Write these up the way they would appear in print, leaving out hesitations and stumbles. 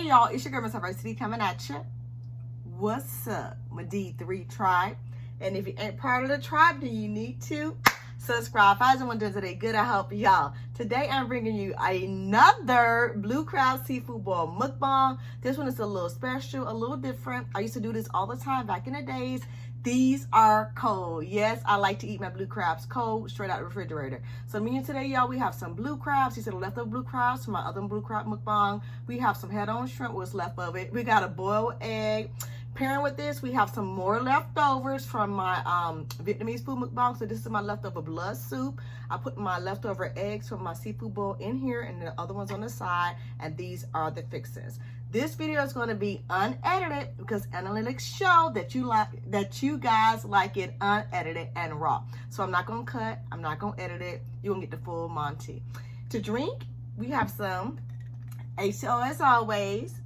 Hey y'all, it's your girl Miss Diversity coming at you. What's up, my D3 tribe? And if you ain't part of the tribe, then you need to subscribe. If I someone does it good, I help y'all. Today I'm bringing you another blue crab seafood boil mukbang. This one is a little special, a little different. I used to do this all the time back in the days. These are cold. Yes, I like to eat my blue crabs cold, straight out the refrigerator. So me and today, y'all, we have some blue crabs. These are the leftover blue crabs from my other blue crab mukbang. We have some head-on shrimp, what's left of it. We got a boiled egg. Pairing with this, we have some more leftovers from my Vietnamese food mukbang. So this is my leftover blood soup. I put my leftover eggs from my seafood bowl in here and the other ones on the side. And these are the fixings. This video is going to be unedited because analytics show that you guys like it unedited and raw. So I'm not going to cut. I'm not going to edit it. You're going to get the full Monty. To drink, we have some H2O as always.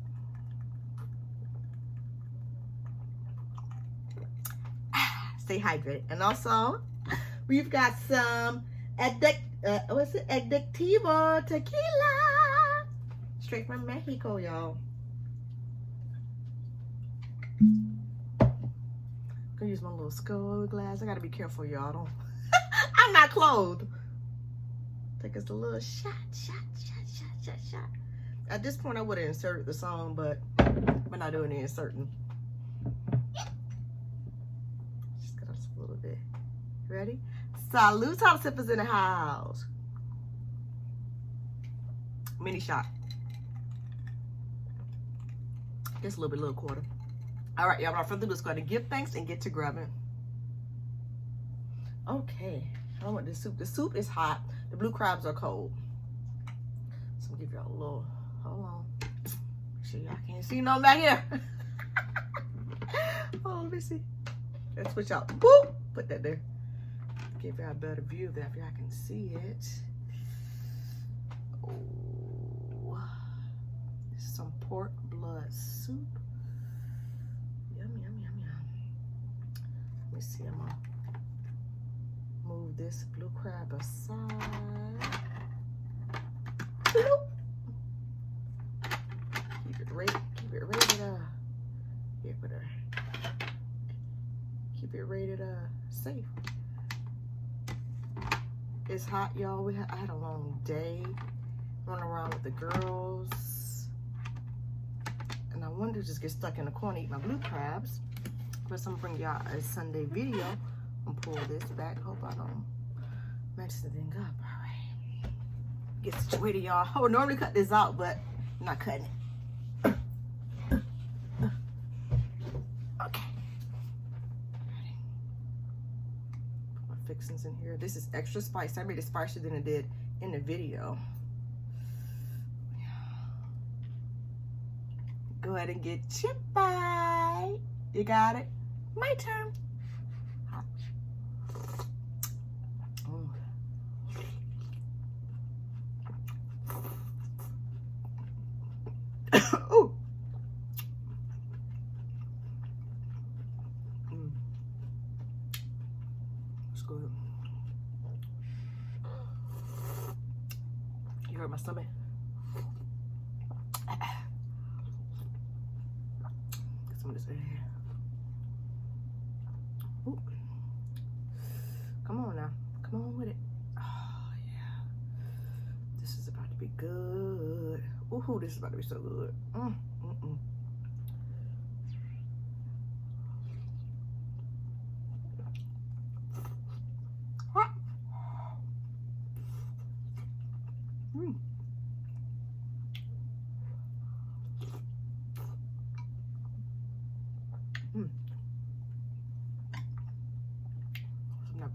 Stay hydrated. And also, we've got some Adictivo tequila. Straight from Mexico, y'all. Gonna use my little skull glass. I gotta be careful, y'all. I'm not clothed. Take us a little shot. At this point, I would have inserted the song, but we're not doing the inserting. Just got us a little bit. Ready? Salute, top sippers in the house. Mini shot. Just a little quarter. All right, y'all, without further ado, let's go ahead and give thanks and get to grubbing. Okay, I want the soup. The soup is hot. The blue crabs are cold. So I'm gonna give y'all a little, hold on. Make sure y'all can't see no back here. Oh, let me see. Let's switch out. Boop, put that there. Give y'all a better view of that if y'all can see it. Oh, this is some pork blood soup. Let me see, I'm gonna move this blue crab aside. Bloop. Keep it rated keep it rated safe. It's hot, y'all. I had a long day running around with the girls, and I wanted to just get stuck in the corner, eat my blue crabs. But I'm gonna bring y'all a Sunday video and pull this back. Hope I don't mess the thing up. All right. Get situated, y'all. I would normally cut this out, but I'm not cutting it. Okay. Ready. Put my fixings in here. This is extra spicy. I made it spicier than it did in the video. Go ahead and get chipped by. You got it? My turn. Oh. It's good. You hurt my stomach. Get some of this in here. Ooh. Come on now. Come on with it. Oh, yeah. This is about to be good. Ooh, this is about to be so good.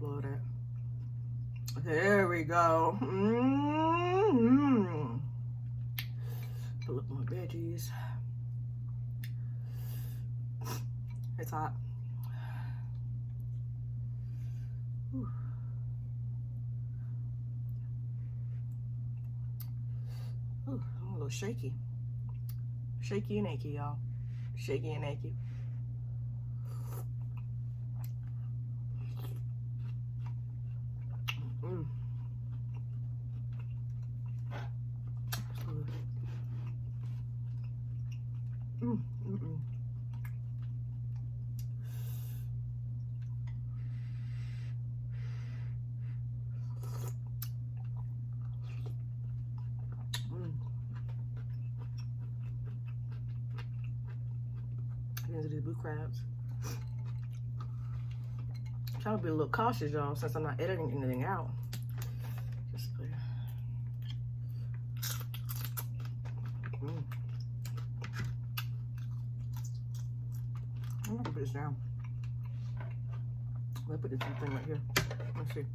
Blow that. There we go. Pull up my veggies. It's hot. Ooh. Ooh, I'm a little shaky. Shaky and achy, y'all. Shaky and achy. These are these blue crabs. I'm trying to be a little cautious, y'all, since I'm not editing anything out. Just put it. I'm gonna put this down. I'm gonna put this thing right here. Let's see.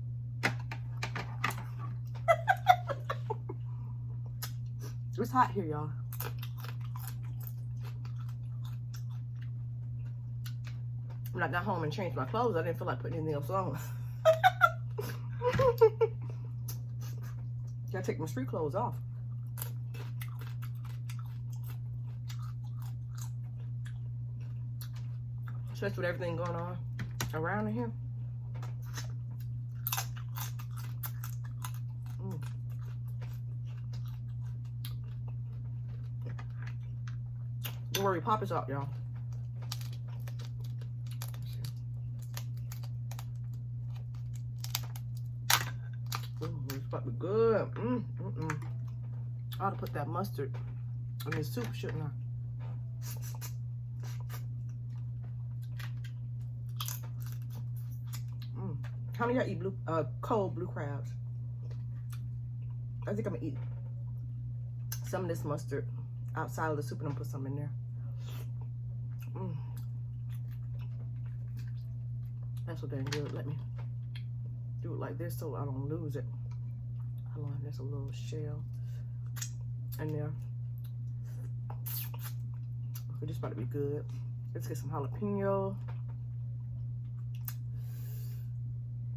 It's hot here, y'all. When I got home and changed my clothes, I didn't feel like putting anything else on. Gotta take my street clothes off. Especially with everything going on around in here. Don't worry, pop is out, y'all. It's about to be good. I ought to put that mustard in this soup, shouldn't I? How many of y'all eat cold blue crabs? I think I'm gonna eat some of this mustard outside of the soup and I'm gonna put some in there. That's so dang good. Let me do it like this so I don't lose it. Hold on, there's a little shell in there. Okay, this about to be good. Let's get some jalapeno.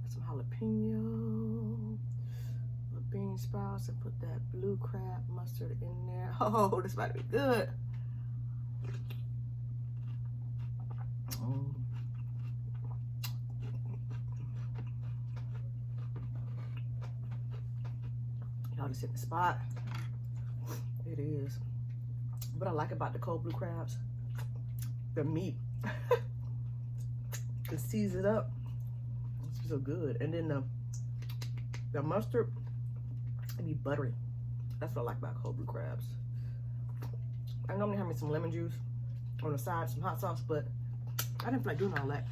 Some jalapeno. Little bean sprouts, and put that blue crab mustard in there. Oh, this about to be good. Y'all just hit the spot. It is. What I like about the cold blue crabs, the meat. It seasons it up. It's so good. And then the mustard, it be buttery. That's what I like about cold blue crabs. I normally have me some lemon juice on the side, some hot sauce, but I didn't feel like doing all that.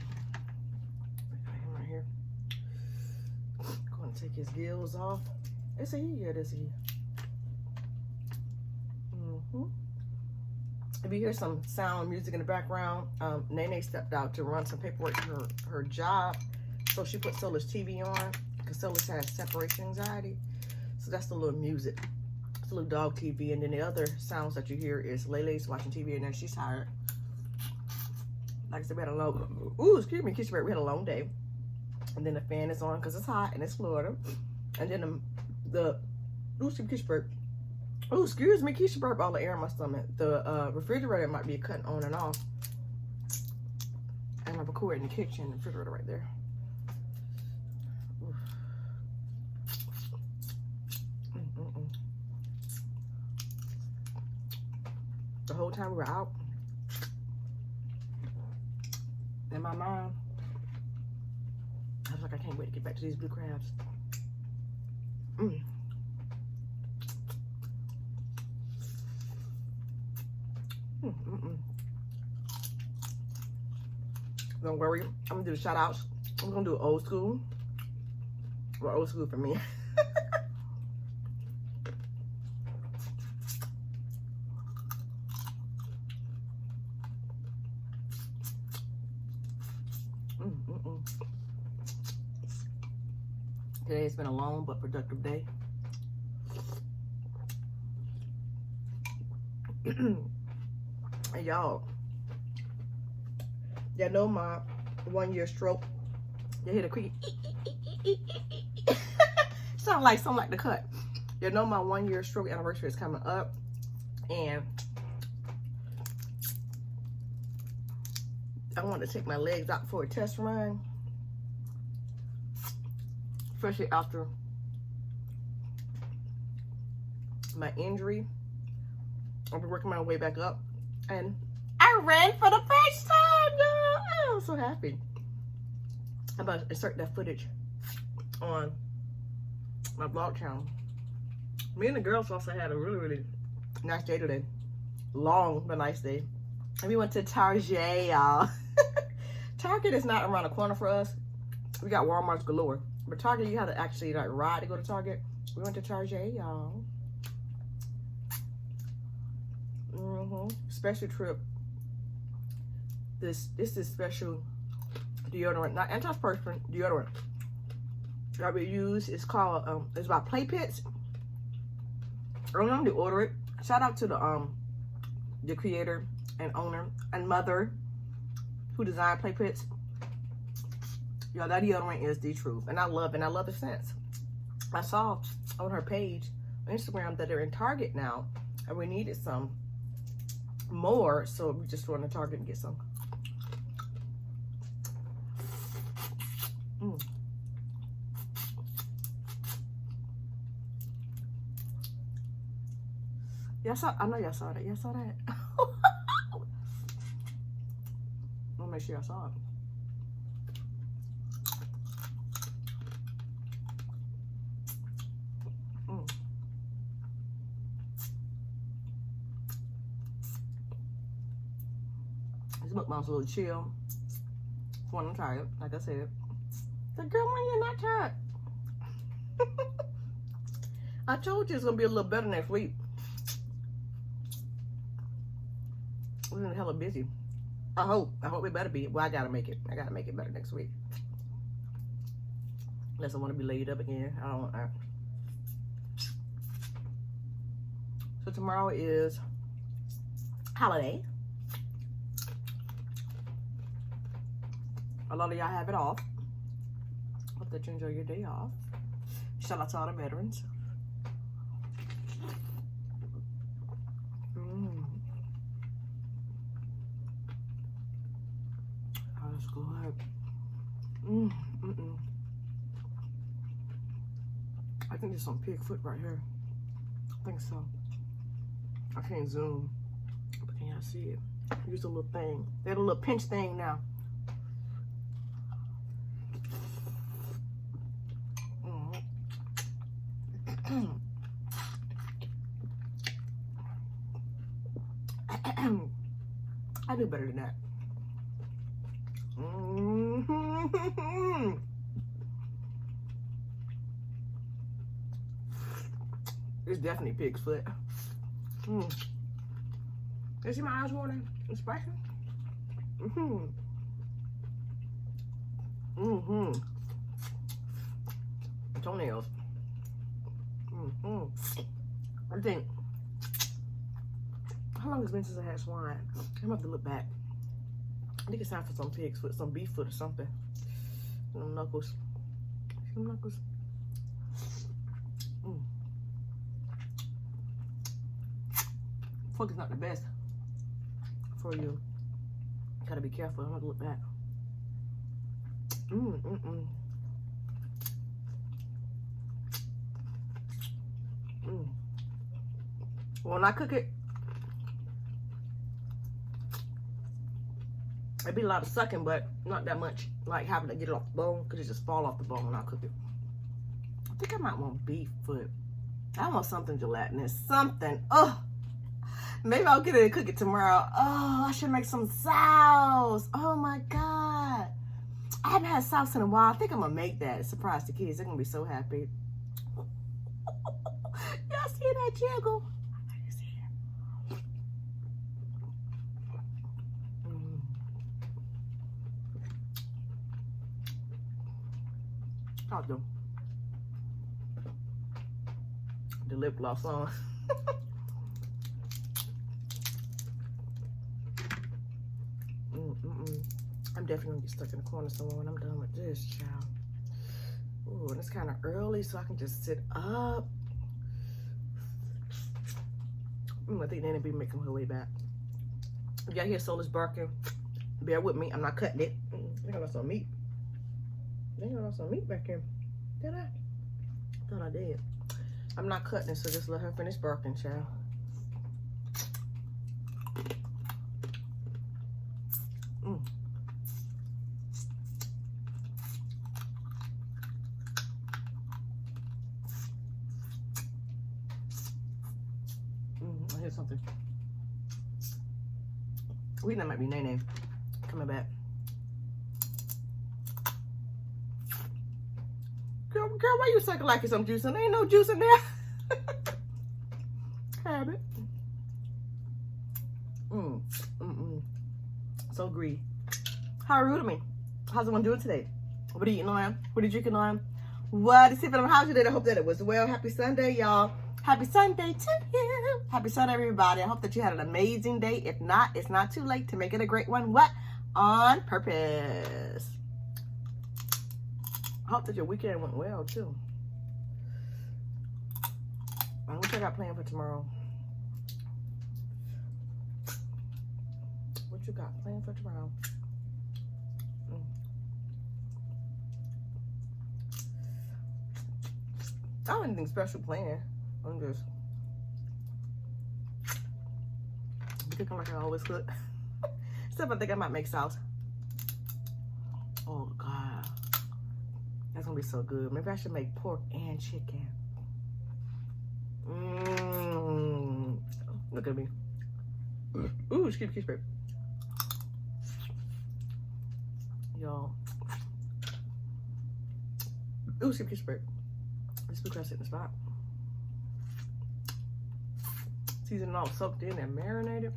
Right here. Going to take his gills off. It's a he, yeah, this a he. If you hear some sound music in the background, Nene stepped out to run some paperwork for her job. So she put Solar's TV on because Solar has separation anxiety. So that's the little music. It's a little dog TV. And then the other sounds that you hear is LELE'S watching TV and then she's tired. Like I said, we had a long, excuse me, Keisha, we had a long day. And then the fan is on because it's hot and it's Florida. And then Keisha burp all the air in my stomach. The refrigerator might be cutting on and off. And I record in the kitchen, the refrigerator right there. The whole time we were out, in my mind, I was like, I can't wait to get back to these blue crabs. Don't worry, I'm gonna do the shout outs. I'm gonna do old school. Well, old school for me. Today has been a long but productive day. And y'all know my 1 year stroke. You hear the creak? Sound like something like the cut. You know my 1 year stroke anniversary is coming up, and I want to take my legs out for a test run, especially after my injury. I'll be working my way back up, and I ran for the first time, y'all. I was so happy. I'm about to insert that footage on my vlog channel. Me and the girls also had a really, really nice day today. Long but nice day. And we went to Target, y'all. Target is not around the corner for us. We got Walmart's galore. But Target, you have to actually like ride to go to Target. We went to Target, y'all. Special trip. This is special deodorant, not antiperspirant, deodorant that we use. It's called it's by Play Pits. I remember to order it. Shout out to the creator and owner and mother who designed Play Pits. Y'all, that deodorant is the truth, and I love the scents. I saw on her page on Instagram that they're in Target now, and we needed some more, so we just went to Target and get some. Y'all saw, I know y'all saw that. Y'all saw that. I'll make sure y'all saw it. This mukbang's a little chill. When I'm tired, like I said. The girl, when you're not tired. I told you it's gonna be a little better next week. We're been hella busy. I hope it better be. Well, I gotta make it. I gotta make it better next week. Unless I want to be laid up again. I don't want that. So tomorrow is holiday. A lot of y'all have it off. Hope that you enjoy your day off. Shout out to all the veterans. Oh, that's good. I think there's some pig foot right here. I think so. I can't zoom, but can y'all see it? Use a little thing. They had a little pinch thing now. I do better than that. It's definitely pig's foot. You see my eyes watering? It's spicy. Toenails. I think, how long has it been since I had swine? I'm gonna have to look back. I think it's time for some pig's foot, some beef foot or something. Some knuckles. Some knuckles. Pork is not the best for you. Gotta be careful. I'm gonna look back. When I cook it, it'd be a lot of sucking, but not that much. Like having to get it off the bone, because it just fall off the bone when I cook it. I think I might want beef foot. I want something gelatinous. Something. Oh, maybe I'll get it and cook it tomorrow. Oh, I should make some sauce. Oh my God. I haven't had sauce in a while. I think I'm gonna make that. Surprise the kids. They're gonna be so happy. Y'all see that jiggle? You see it? Talk to them. The lip gloss on. I'm definitely gonna get stuck in the corner somewhere when I'm done with this, child. Ooh, and it's kind of early, so I can just sit up. I think NENE be making her way back. If y'all hear Solar's barking, bear with me. I'm not cutting it. I got some meat. I got some meat back here. Did I? Thought I did. I'm not cutting it, so just let her finish barking, child. hear something. We think that might be NENE coming back. Girl, why you sucking like it's some juice and there ain't no juice in there? Have it. So greedy. How rude of me. How's everyone doing today? What are you eating on? What are you drinking on? What is it? How's your day? I hope that it was well. Happy Sunday, y'all. Happy Sunday to you. Happy Sunday, everybody. I hope that you had an amazing day. If not, it's not too late to make it a great one. What? On purpose. I hope that your weekend went well, too. What you got planned for tomorrow? What you got planned for tomorrow? I don't have anything special planned. I'm just cooking like I always cook. Except I think I might make sauce. Oh God, that's gonna be so good. Maybe I should make pork and chicken. Look at me. Ooh, excuse me. Y'all. Ooh, excuse me. This food sit in the spot. Seasoned all soaked in and marinated.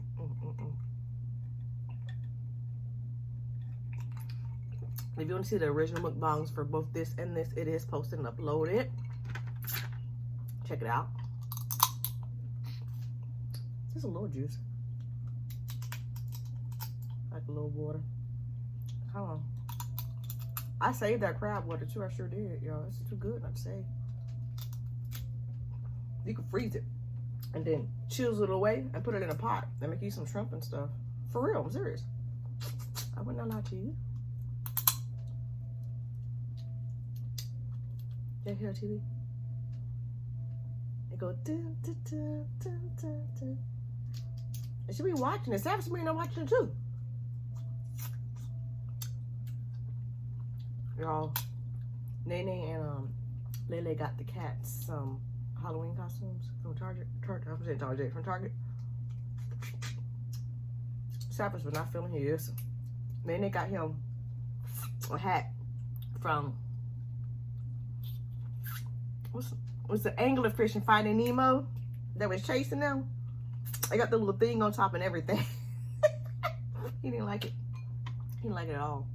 If you want to see the original mukbangs for both this and this, it is posted and uploaded. Check it out. Just a little juice. Like a little water. Hold on. I saved that crab water too. I sure did, y'all. It's too good not to save. You can freeze it and then chisel it away and put it in a pot and make you some shrimp and stuff. For real, I'm serious. I would not lie to you. You hear TV? It go dun, dun, dun, dun, dun, dun. You should be watching it. Savage me not watching it too. Y'all, NENE and Lele got the cats some Halloween costumes from Target. From Target. Savage was not feeling his. NENE got him a hat from what's the anglerfish and Finding Nemo that was chasing them. I got the little thing on top and everything. He didn't like it. He didn't like it at all.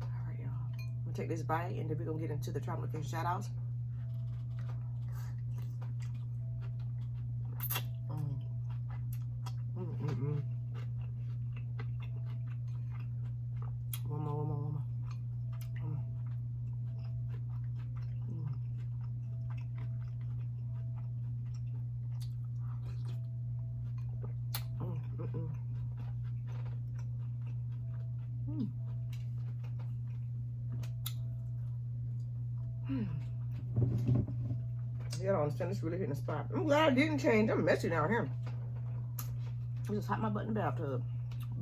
All right, y'all. I'm gonna take this bite and then we're gonna get into the travel location shout outs. One more. You don't understand, this really hitting the spot. I'm glad I didn't change. I'm messy down here. I just hot my butt in the bathtub.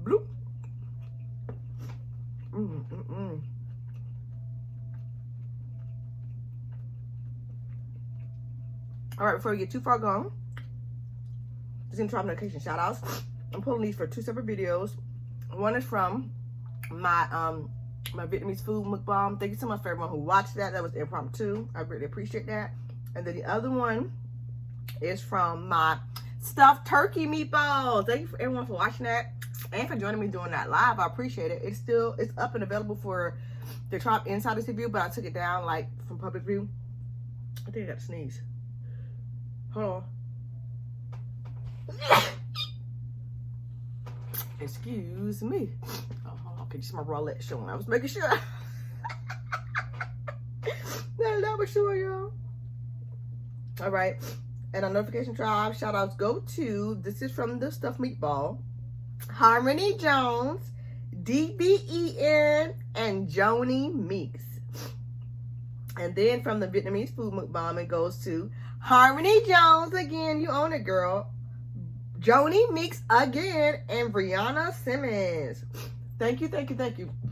Bloop. All right, before we get too far gone, just gonna try notification shout outs. I'm pulling these for two separate videos. One is from my my Vietnamese food mukbang. Thank you so much for everyone who watched that. That was impromptu. I really appreciate that. And then the other one is from my stuffed turkey meatballs. Thank you for everyone for watching that and for joining me doing that live. I appreciate it. It's up and available for the Tribe Insiders review, but I took it down like from public view. I think I got to sneeze. Hold on. Excuse me. Oh, okay, just my rowlette showing. I was making sure. That was sure, y'all. All right. And our notification tribe shout outs go to, this is from the stuffed meatball, Harmony Jones, DBEN, and Joni Meeks. And then from the Vietnamese food mukbang, it goes to Harmony Jones again, you own it, girl. Joni Meeks again, and Brianna Simmons. Thank you.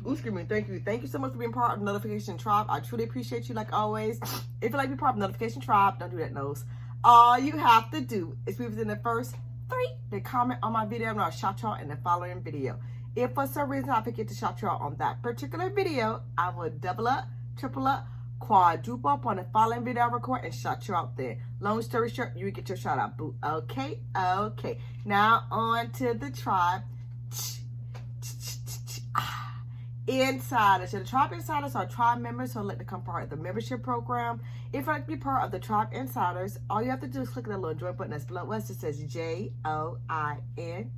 Ooh, excuse me, thank you. Thank you so much for being part of the notification tribe. I truly appreciate you like always. If you'd like to be part of the notification tribe, don't do that, nose. all you have to do is be within the first 3 to comment on my video, and I'll shout y'all in the following video. If for some reason I forget to shout y'all on that particular video, I will double up, triple up, quadruple up on the following video I record and shout you out there. Long story short, you get your shout out, boo. Okay, okay. Now on to the tribe. Insiders. So the tribe insiders are tribe members who elect to become part of the membership program. If you'd like to be part of the tribe insiders, all you have to do is click that little join button that's below us. It says JOIN.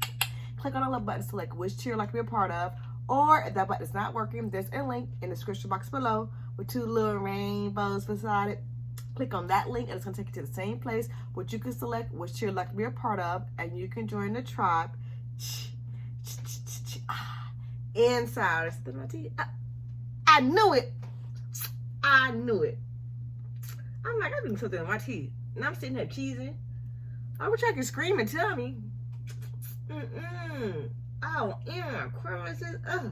Click on the little button, select which tier you'd like to be a part of. Or if that button is not working, there's a link in the description box below with 2 little rainbows beside it. Click on that link and it's going to take you to the same place where you can select which tier you'd like to be a part of, and you can join the tribe. Insiders. I knew it. I knew it. I'm like, I'm doing something in my teeth. And I'm sitting here cheesing. I wish I could scream and tell me. Oh, yeah, crevices. Oh,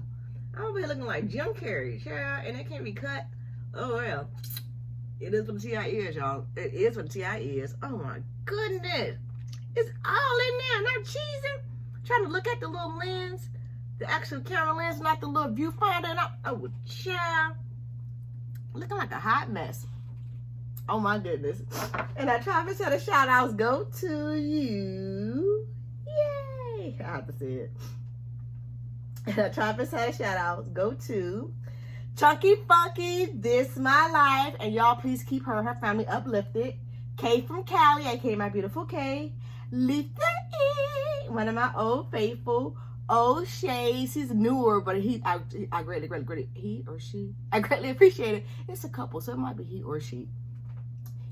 I'm over here looking like Jim Carrey, child, and it can't be cut. Oh, well. It is what the TI is, y'all. It is what the TI is. Oh, my goodness. It's all in there, and I'm cheesing. Trying to look at the little lens. The actual camera lens, not the little viewfinder. And oh, child. Looking like a hot mess. Oh, my goodness. And I tried to tell the shout outs go to you. Yay. I have to say it. And I tried to tell the shout outs go to Chunky Funky, This My Life. And y'all please keep her and her family uplifted. Kay from Cali, aka my beautiful Kay. Lisa E, one of my old faithful. O'Shea's, he's newer, but I greatly, he or she, I greatly appreciate it. It's a couple, so it might be he or she.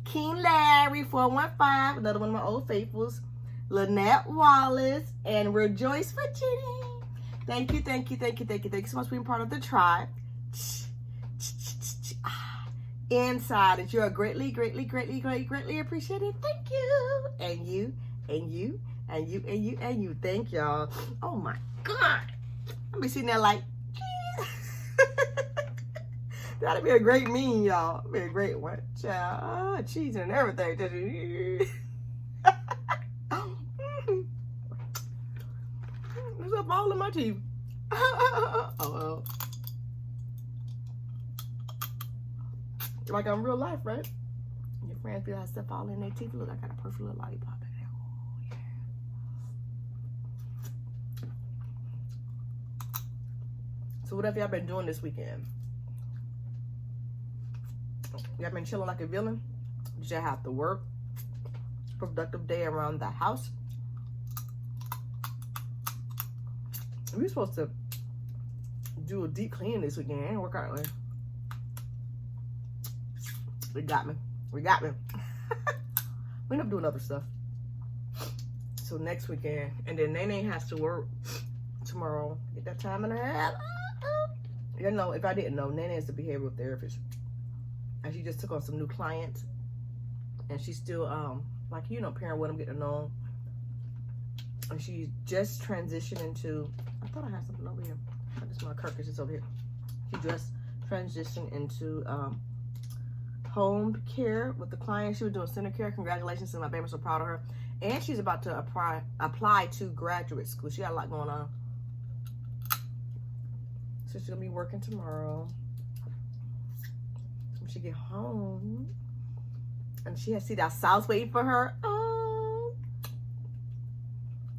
King Larry 415, another one of my old faithfuls. Lynette Wallace and Rejoice Virginia. Thank you so much for being part of the tribe. Insiders, you are greatly appreciated. Thank you. And you, and you. And you. Thank y'all. Oh my God. I'll be sitting there like, geez. That'll be a great meme, y'all. That'll be a great one. Child. Cheese and everything. There's a ball in my teeth. Oh. Like on real life, right? Your friends feel like stuff all in their teeth. Look, I got a perfect little lollipop in there. So what have y'all been doing this weekend? Y'all been chilling like a villain? Did y'all have to work? Productive day around the house? We were supposed to do a deep clean this weekend. It didn't work out like. It got me. We end up doing other stuff. So next weekend, and then NENE has to work tomorrow. Get that time and a half. You know, if I didn't know, NENE is a behavioral therapist, and she just took on some new clients, and she's still like, you know, parent with them, get to know them, and she just transitioned into. I thought I had something over here. I just my carcass is over here. She just transitioned into home care with the client. She was doing center care. Congratulations to my baby. I'm so proud of her. And she's about to apply to graduate school. She got a lot going on. So she's gonna be working tomorrow. When she get home, and she has to see that sauce waiting for her. Oh,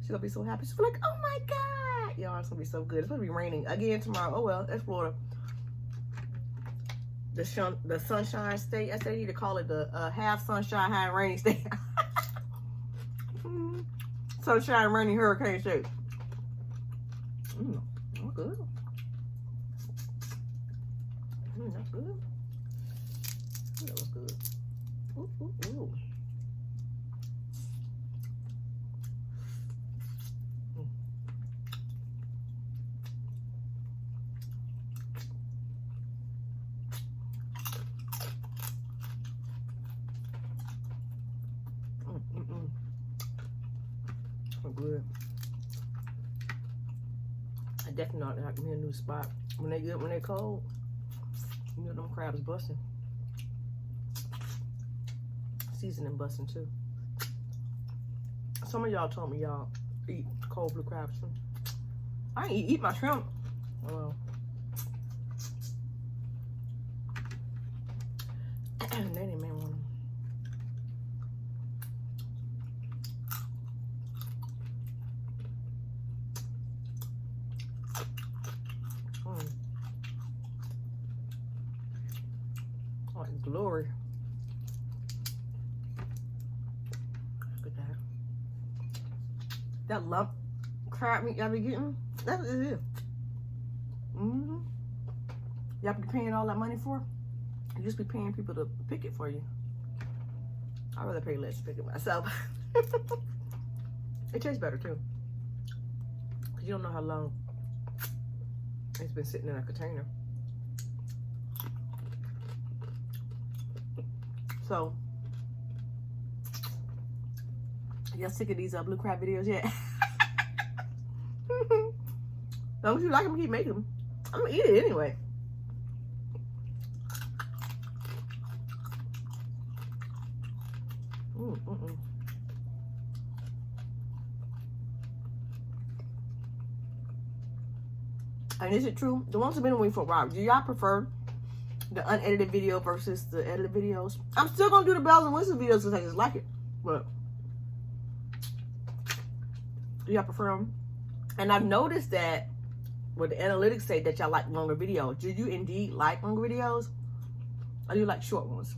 she's gonna be so happy. She's like, oh my God, y'all, it's gonna be so good. It's gonna be raining again tomorrow. Oh well, that's Florida. The sunshine state. I said you need to call it the half sunshine, half rainy state. Sunshine, rainy, hurricane state. Oh, good. That's good. That was good. Ooh. Good. I definitely not like me a new spot. When they good, when they cold, you know them crabs busting. Seasoning busting too. Some of y'all told me y'all eat cold blue crabs. I ain't eat my shrimp. Well, NENE made one. Oh, glory. Look at that. That lump crab meat y'all be getting, that's what it is. Y'all be paying all that money for? You just be paying people to pick it for you. I'd rather pay less to pick it myself. It tastes better too. Cause you don't know how long it's been sitting in a container. So, y'all sick of these blue crab videos yet? As long as you like them, keep making them. I'm gonna eat it anyway. And is it true? The ones who've been away for a while, do y'all prefer the unedited video versus the edited videos? I'm still gonna do the bells and whistles videos because I just like it. But do y'all prefer them? And I've noticed that with the analytics say that y'all like longer videos. Do you indeed like longer videos? Or do you like short ones?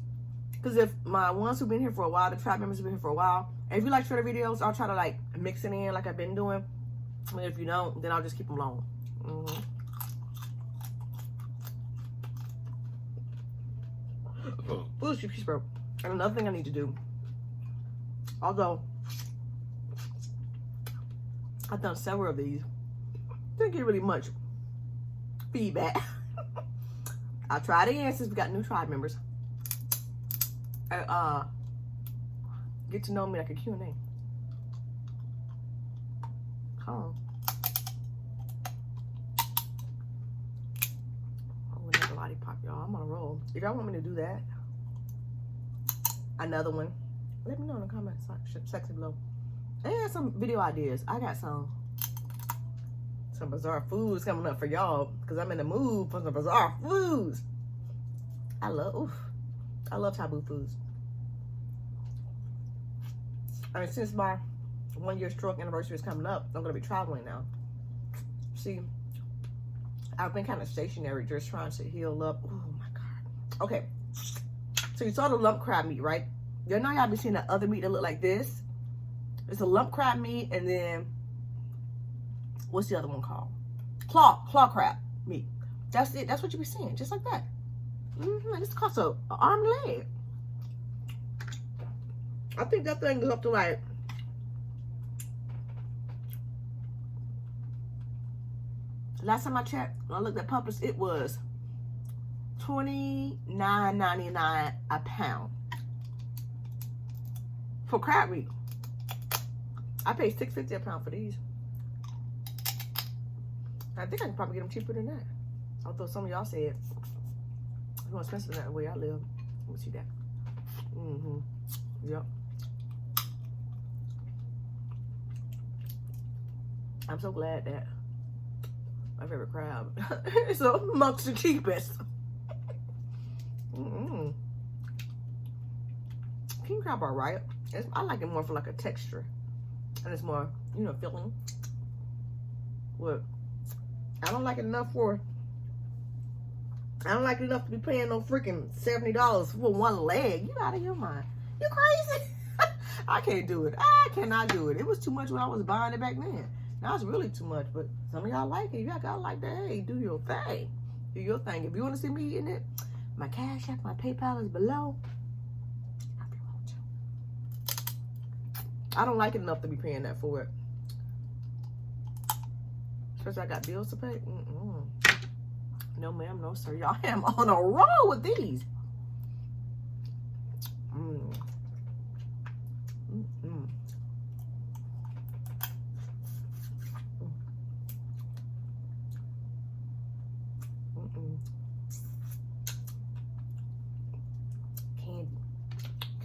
Because if my ones who've been here for a while, the tribe members who've been here for a while, and if you like shorter videos, I'll try to like mix it in like I've been doing. And if you don't, then I'll just keep them long. Ooh, she broke. And another thing I need to do, although I've done several of these, didn't get really much feedback. I'll try it again since we got new tribe members. Get to know me like a Q&A. Oh. Another lollipop, y'all. I'm on a roll. If y'all want me to do that, another one, let me know in the comment section below. And some video ideas. I got some bizarre foods coming up for y'all because I'm in the mood for some bizarre foods. I love taboo foods. And since my 1-year stroke anniversary is coming up, I'm gonna be traveling now. See, I've been kind of stationary, just trying to heal up. Oh my God. Okay, so you saw the lump crab meat, right? You know y'all be seeing that other meat that look like this? It's a lump crab meat, and then what's the other one called? Claw crab meat. That's it. That's what you be seeing, just like that. This costs an arm and a leg. I think that thing is up to like last time I checked, when I looked at Publix, it was $29.99 a pound for crab meat. I paid $6.50 a pound for these. I think I can probably get them cheaper than that. Although some of y'all said it's more expensive than that the way I live. Let me see that. Yep. I'm so glad that my favorite crab is amongst the cheapest. King crab are right. I like it more for like a texture. And it's more, you know, filling. Look, I don't like it enough to be paying no freaking $70 for one leg. You out of your mind. You crazy? I can't do it. I cannot do it. It was too much when I was buying it back then. Now it's really too much, but some of y'all like it. Y'all gotta like that. Hey, do your thing. Do your thing. If you want to see me eating it, my Cash App, my PayPal is below. I'll be wrong too. I don't like it enough to be paying that for it. Especially I got bills to pay. No, ma'am, no, sir. Y'all am on a roll with these.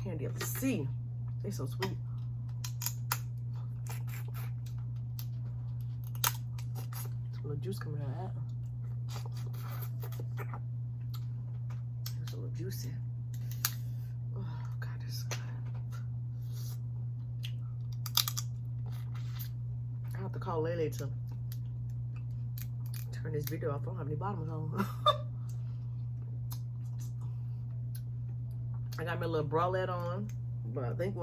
Candy of the sea. They're so sweet. little juice coming out of that. It's a little juicy. Oh, God, this is good. I have to call Lele to turn this video off. I don't have any bottoms on. I got my little bralette on, but I think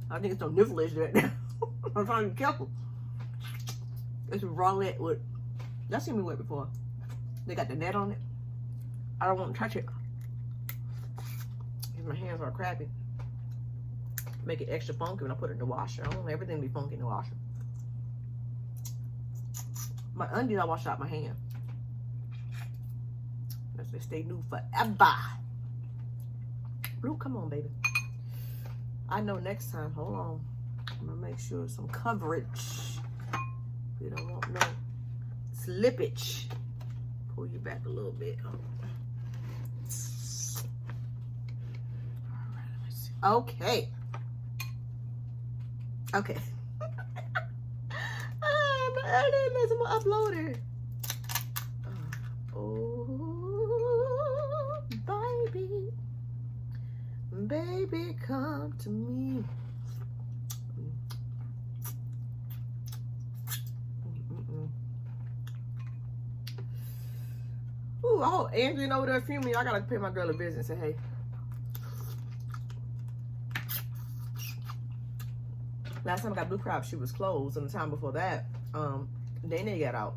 I think it's no nippleish right now. I'm trying to be careful. It's a bralette with, y'all seen me wear it before. They got the net on it. I don't want to touch it. My hands are crappy. Make it extra funky when I put it in the washer. I don't want everything to be funky in the washer. My undies I wash out my hand. They stay new forever. Blue, come on, baby. I know next time. Hold on. I'm gonna make sure some coverage. We don't want no slippage. Pull you back a little bit. All right, let me see. Okay. Okay. I'm editing this. I'm gonna upload it. Oh, baby. Baby, come to me. Ooh, oh, Andrew over there fuming. I gotta pay my girl a visit and say, hey. Last time I got blue crab, she was closed, and the time before that, NENE got out.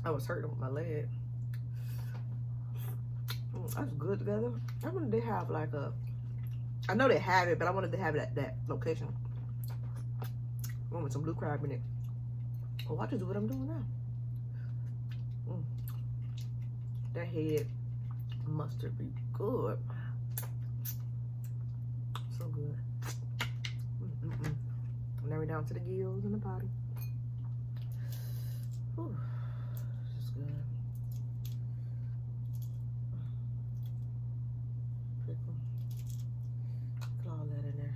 I was hurting with my leg. That's good together. I wanted to have like a, I know they have it, but I wanted to have it at that location. I want some blue crab in it. Oh, I just do what I'm doing now. That head mustard be good. So good. Now we're down to the gills and the body. Whew. This is good. Pickle. Put all that in there.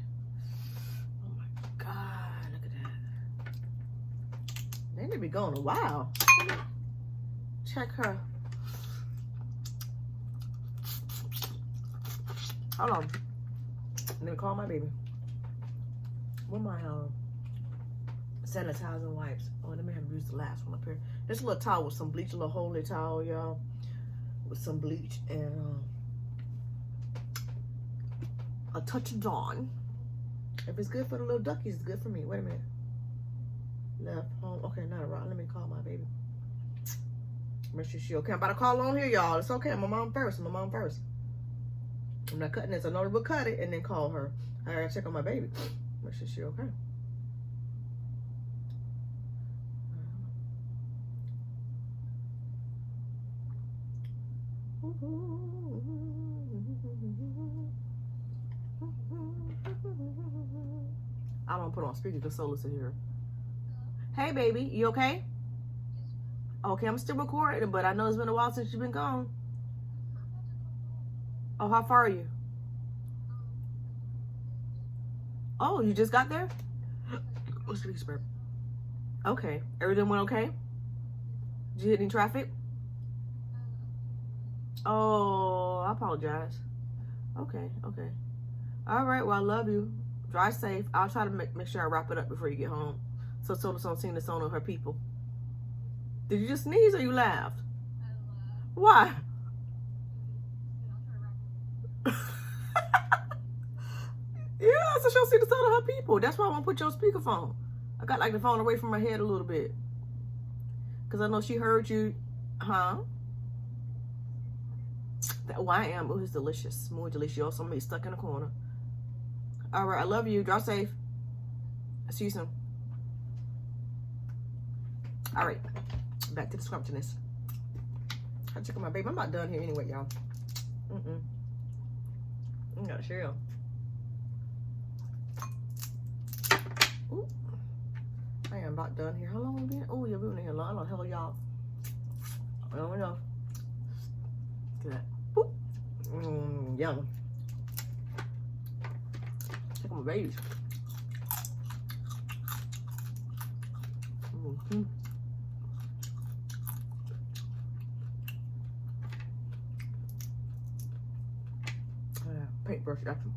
Oh my God, look at that. They need to be going a while. Check her. Hold on. Let me call my baby. Where my sanitizing wipes? Oh, let me have used the last one up here. This little towel with some bleach, a little holy towel, y'all, with some bleach and a touch of Dawn. If it's good for the little duckies, it's good for me. Wait a minute. Left home. Okay, not around. Let me call my baby. Make sure she okay. I'm about to call on here, y'all. It's okay. My mom first. My mom first. I'm not cutting this. I know we'll cut it and then call her. I gotta check on my baby. Make sure she okay. I don't put on speaker because Solace is here. Hey, baby, you okay? Okay, I'm still recording, but I know it's been a while since you've been gone. Oh, how far are you? Oh, you just got there? What's the burp? Okay, everything went okay? Did you hit any traffic? Oh, I apologize. Okay, okay. All right, well, I love you. Drive safe. I'll try to make sure I wrap it up before you get home. So Solace don't sing the song of her people. Did you just sneeze or you laughed? I laughed. Why? Yeah, so she'll see the sound of her people. That's why I want to put you on speakerphone. I got like the phone away from my head a little bit. Because I know she heard you. Huh? Oh, I am. Oh, it's delicious. Muy delicioso. I'm going to be stuck in the corner. All right, I love you. Drive safe. I'll see you soon. All right. Back to the scrumptiness. I check on my baby. I'm about done here anyway, y'all. I gotta share. Ooh. I am about done here. How long have we been? Oh, yeah, we've been here long. I don't know, y'all. I don't know. Look at that. Boop. Yum. Check on my babies. brush it after.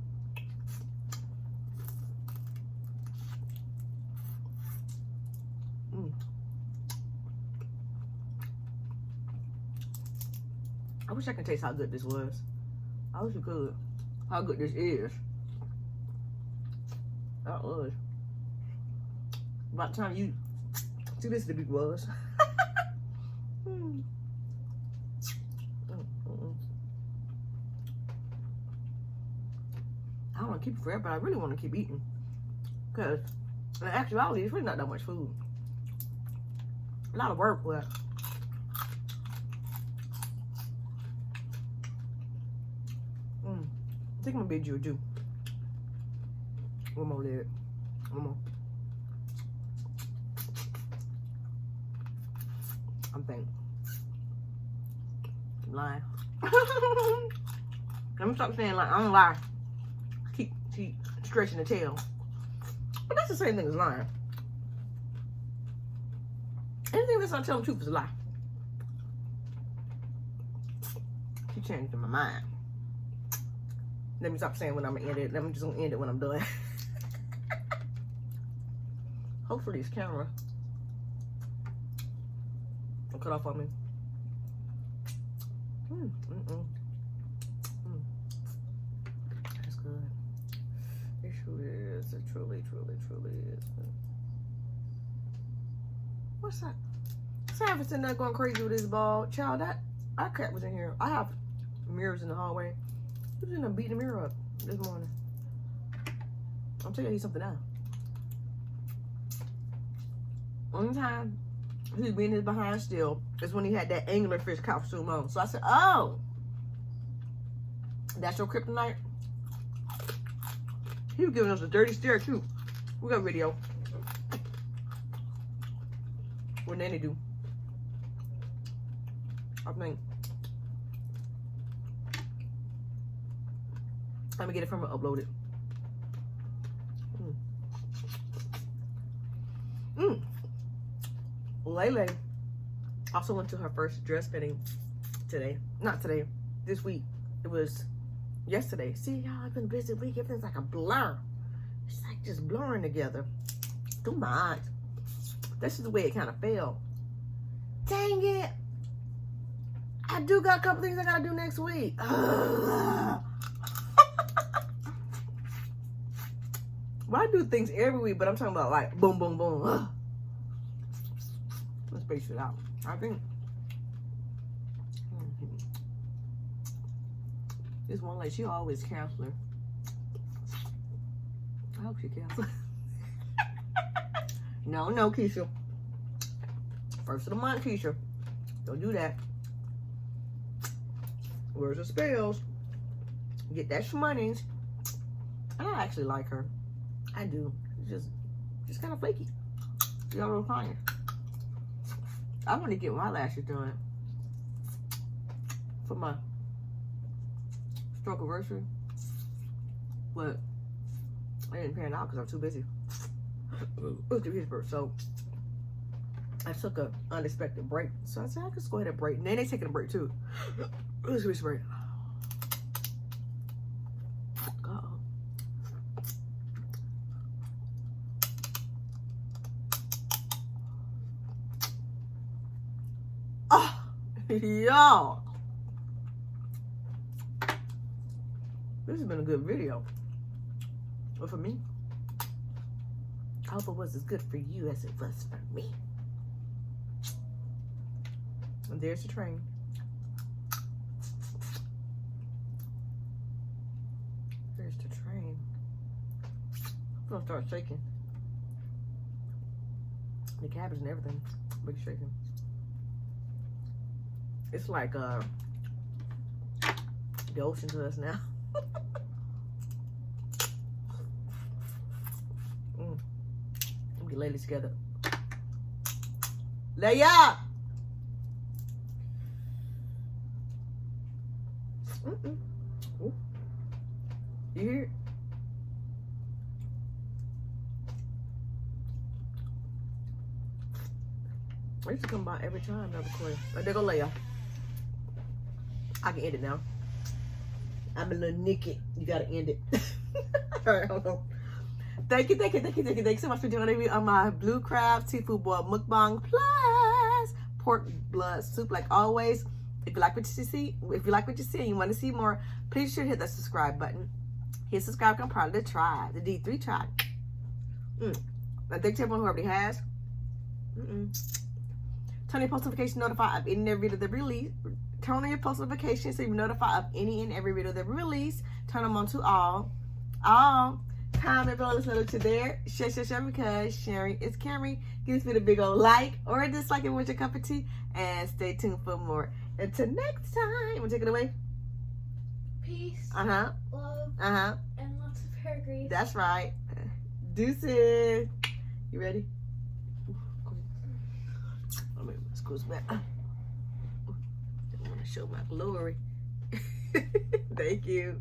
I wish I could taste how good this was. I wish you could. How good this is. That was. By the time you see this, the big was. I don't want to keep it forever, but I really want to keep eating. Because in actuality, it's really not that much food. A lot of work, but I think I'm gonna bid you adieu. One more leg. One more. I'm thinking. I'm lying. Let me stop saying like I don't lie. Keep stretching the tail. But that's the same thing as lying. Anything that's not telling the truth is a lie. She changed my mind. Let me stop saying when I'm gonna end it. Let me just end it when I'm done. Hopefully this camera will cut off on me. That's good. It truly is. It truly is. What's that? Savage sitting there going crazy with his ball. Child, that cat was in here. I have mirrors in the hallway. He was in there beating the mirror up this morning. I'll tell you something now. One time, he was being his behind still. Is when he had that anglerfish costume on. So I said, oh, that's your kryptonite? He was giving us a dirty stare too. We got video. What NENE do? I think. Let me get it from her, upload it. Lele also went to her first dress fitting today. Not today, this week. It was yesterday. See, y'all, it's been a busy week. Everything's like a blur. It's like just blurring together. Too much. This is the way it kind of felt. Dang it. I do got a couple things I gotta do next week. Well, I do things every week, but I'm talking about like boom, boom, boom. Let's space it out. I think this one lady, she always canceling. I hope she cancels. No, Keisha. First of the month, Keisha. Don't do that. Where's the spells? Get that shmoney's. And I actually like her. I do. It's just kind of flaky. You got a little fire. I want to get my lashes done for my stroke anniversary, but I didn't pan out because I'm too busy. It was Pittsburgh, so I took an unexpected break. So I said I could just go ahead and break. And then they taking a break too. It was Pittsburgh. Y'all, this has been a good video. But for me, I hope it was as good for you as it was for me. And there's the train. There's the train. I'm gonna start shaking. The cabbage and everything. Big shaking. It's like the ocean to us now. Let me get ladies together. Leia! You hear it? I used to come by every time I record. There go Leia. I can end it now. I'm a little naked. You gotta end it. All right, hold on. Thank you so much for joining me on my blue crab seafood boil mukbang plus pork blood soup. Like always, if you like what you see, and you want to see more, please sure to hit that subscribe button. Hit subscribe, become part of the tribe, the D3 tribe. I think to everyone who already has. Turn your post notification notified of any and every video that we release. Turn on your post notifications so you're notified of any and every video that we release. Turn them on to all. Comment below, let's know that you're there. Share because sharing is caring. Give this video a big old like or a dislike if with your cup of tea. And stay tuned for more. Until next time. Wanna take it away? Peace. Love. And lots of hair grease. That's right. Deuces. You ready? Let me squeeze back. I want to show my glory. Thank you.